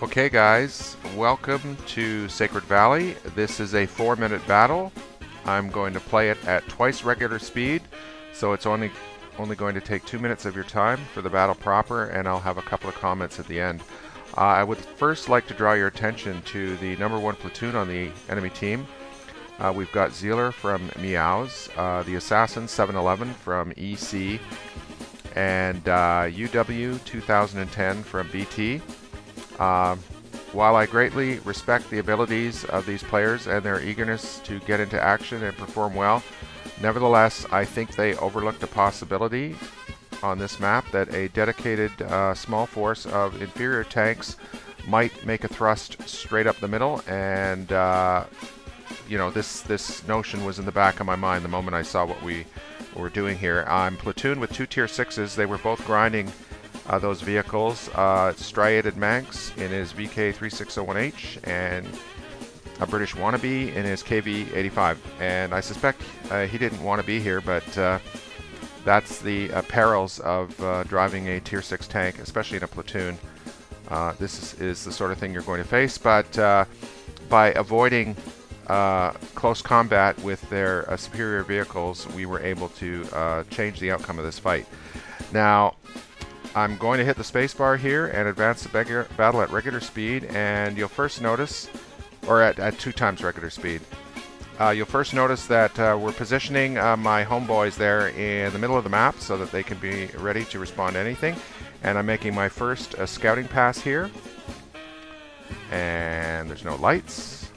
Okay guys, welcome to Sacred Valley. This is a 4-minute battle. I'm going to play it at twice regular speed, so it's only going to take 2 minutes of your time for the battle proper, and I'll have a couple of comments at the end. I would first like to draw your attention to the #1 platoon on the enemy team. We've got Zealer from Meows, the Assassin 711 from EC, and UW 2010 from BT. While I greatly respect the abilities of these players and their eagerness to get into action and perform well, nevertheless, I think they overlooked a possibility on this map that a dedicated small force of inferior tanks might make a thrust straight up the middle, and you know, this notion was in the back of my mind the moment I saw what we were doing here. I'm platooned with 2 tier 6s. They were both grinding those vehicles. Striatedmanx in his VK360-1H and abritishwanabe in his KV85. And I suspect he didn't want to be here, but that's the perils of driving a tier 6 tank, especially in a platoon. This is the sort of thing you're going to face, but by avoiding close combat with their superior vehicles, we were able to change the outcome of this fight. Now, I'm going to hit the spacebar here and advance the battle at regular speed, and you'll first notice, or at 2 times regular speed, you'll first notice that we're positioning my homeboys there in the middle of the map so that they can be ready to respond to anything. And I'm making my first scouting pass here, and there's no lights.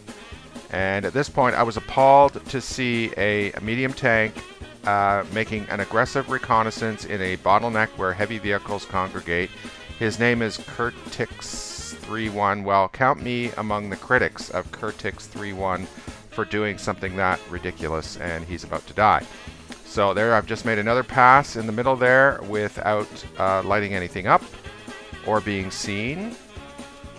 And at this point I was appalled to see a medium tank making an aggressive reconnaissance in a bottleneck where heavy vehicles congregate. His name is Kurtix31. Well, count me among the critics of Kurtix31 for doing something that ridiculous, and he's about to die. So there, I've just made another pass in the middle there without lighting anything up or being seen.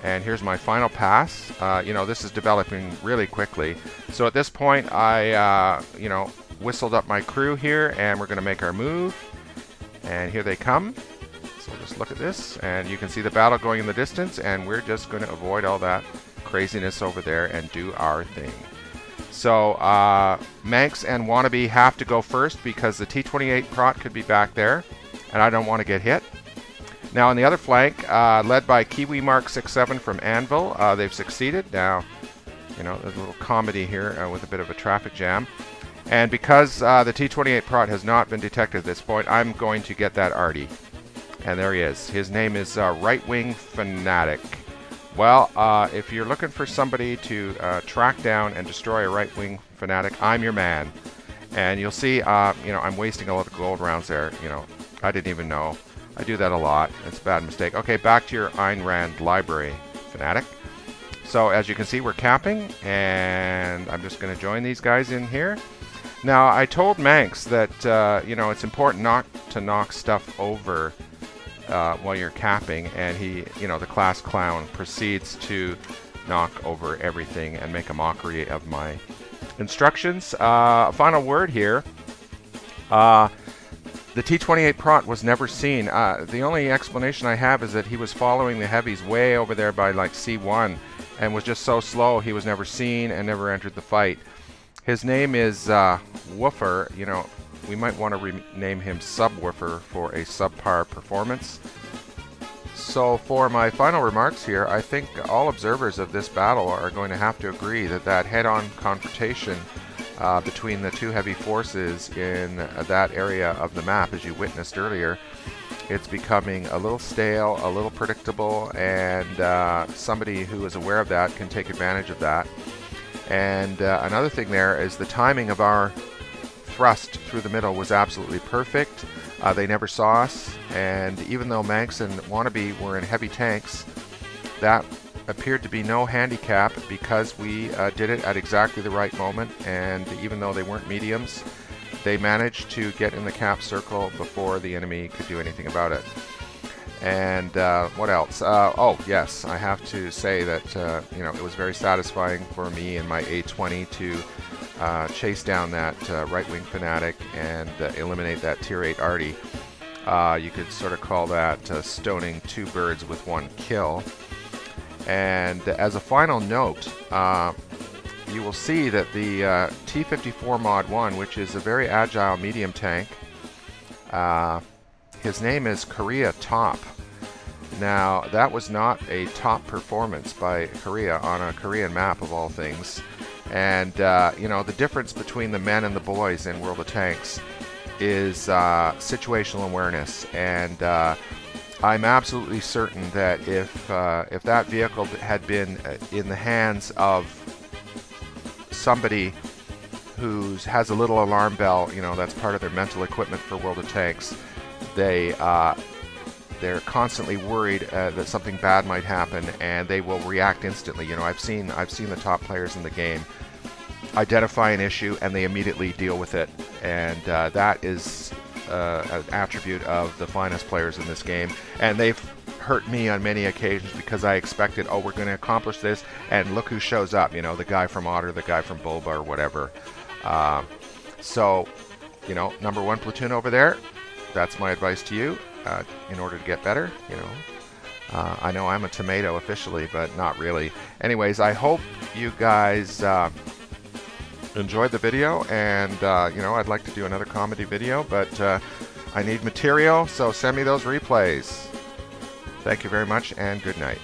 And here's my final pass. You know, this is developing really quickly. So at this point, I, you know, whistled up my crew here, and we're going to make our move. And here they come. So just look at this, and you can see the battle going in the distance, and we're just going to avoid all that craziness over there and do our thing. So Manx and Wannabe have to go first because the T-28 prot could be back there, and I don't want to get hit. Now on the other flank, led by KiwiMark67 from Anvil, they've succeeded. Now, you know, there's a little comedy here with a bit of a traffic jam. And because the T-28 prot has not been detected at this point, I'm going to get that arty. And there he is. His name is rightwingfanatic. Well, if you're looking for somebody to track down and destroy a right-wing fanatic, I'm your man. And you'll see, you know, I'm wasting a lot of gold rounds there. You know, I didn't even know. I do that a lot. It's a bad mistake. Okay, back to your Ayn Rand library, fanatic. So as you can see, we're camping, and I'm just going to join these guys in here. Now, I told Manx that, you know, it's important not to knock stuff over while you're camping, and he, you know, the class clown proceeds to knock over everything and make a mockery of my instructions. A final word here. The T-28 prot was never seen. The only explanation I have is that he was following the heavies way over there by like C1 and was just so slow he was never seen and never entered the fight. His name is Woofer. You know, we might want to rename him Subwoofer for a subpar performance. So for my final remarks here, I think all observers of this battle are going to have to agree that that head-on confrontation between the 2 heavy forces in that area of the map, as you witnessed earlier, it's becoming a little stale, a little predictable, and somebody who is aware of that can take advantage of that. And another thing there is the timing of our thrust through the middle was absolutely perfect. They never saw us, and even though Manx and Wannabe were in heavy tanks, that appeared to be no handicap because we did it at exactly the right moment, and even though they weren't mediums, they managed to get in the cap circle before the enemy could do anything about it. And what else? Oh, yes, I have to say that you know, it was very satisfying for me and my A20 to chase down that right-wing fanatic and eliminate that tier 8 arty. You could sort of call that stoning 2 birds with 1 kill. And as a final note, you will see that the T54 Mod 1, which is a very agile medium tank, his name is Korea Top. Now, that was not a top performance by Korea on a Korean map of all things. And, you know, the difference between the men and the boys in World of Tanks is situational awareness. And I'm absolutely certain that if that vehicle had been in the hands of somebody who has a little alarm bell, you know, that's part of their mental equipment for World of Tanks, they're constantly worried that something bad might happen, and they will react instantly. You know, I've seen the top players in the game identify an issue and they immediately deal with it, and that is an attribute of the finest players in this game. And they've hurt me on many occasions because I expected, oh, we're going to accomplish this, and look who shows up. You know, the guy from Otter, the guy from Boba, or whatever. So, you know, number 1 platoon over there. That's my advice to you. In order to get better, you know. I know I'm a tomato officially, but not really. Anyways, I hope you guys enjoyed the video, and you know, I'd like to do another comedy video, but I need material, so send me those replays. Thank you very much, and good night.